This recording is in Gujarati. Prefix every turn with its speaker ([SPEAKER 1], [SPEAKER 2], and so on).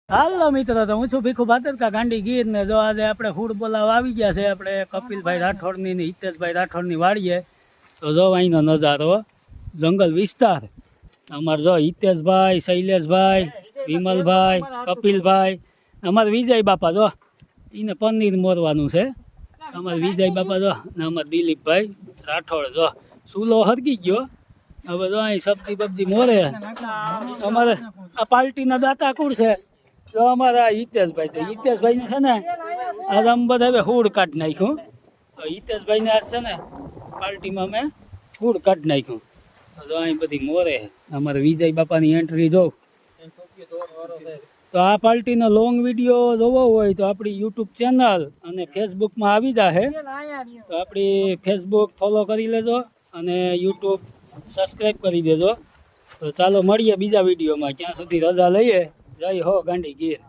[SPEAKER 1] હાલો મિત્રો, તો હું છું ભીખુ ભાતરકા ગાંડી ગીર ને જો આજે આપણે ફૂડ બોલાવવા આવી ગયા છે આપણે કપિલભાઈ રાઠોડની ને હિતેશભાઈ રાઠોડની વાડીએ. તો જો અહીંનો નજારો જંગલ વિસ્તાર. અમારે જો હિતેશભાઈ, શૈલેષભાઈ, વિમલભાઈ, કપિલભાઈ, અમારે વિજય બાપા જો એને પનીર મોરવાનું છે. અમારે વિજય બાપા જો ને અમારે દિલીપભાઈ રાઠોડ જો ચૂલો હરગી ગયો. હવે જો અહીં સબ્જી બબ્જી મોરે. અમારે આ પાર્ટીના દાતા કોણ છે? જો અમારા હિતેશભાઈ. તો હિતેશભાઈને છે ને આજે અમે બધા હવે ફૂડ કાઢી નાખ્યું. તો હિતેશભાઈને આજ છે ને પાર્ટીમાં મેં ફૂડ કાઢી નાખ્યું. તો અહીં બધી મોરે. અમારે વિજય બાપાની એન્ટ્રી જોઉં. તો આ પાર્ટીનો લોંગ વિડીયો જોવો હોય તો આપણી યુટ્યુબ ચેનલ અને ફેસબુકમાં આવી જશે. તો આપણી ફેસબુક ફોલો કરી લેજો અને યુટ્યુબ સબસ્ક્રાઈબ કરી દેજો. તો ચાલો મળીએ બીજા વિડીયોમાં. ક્યાં સુધી રજા લઈએ. જય હો ગાંડી ગીર.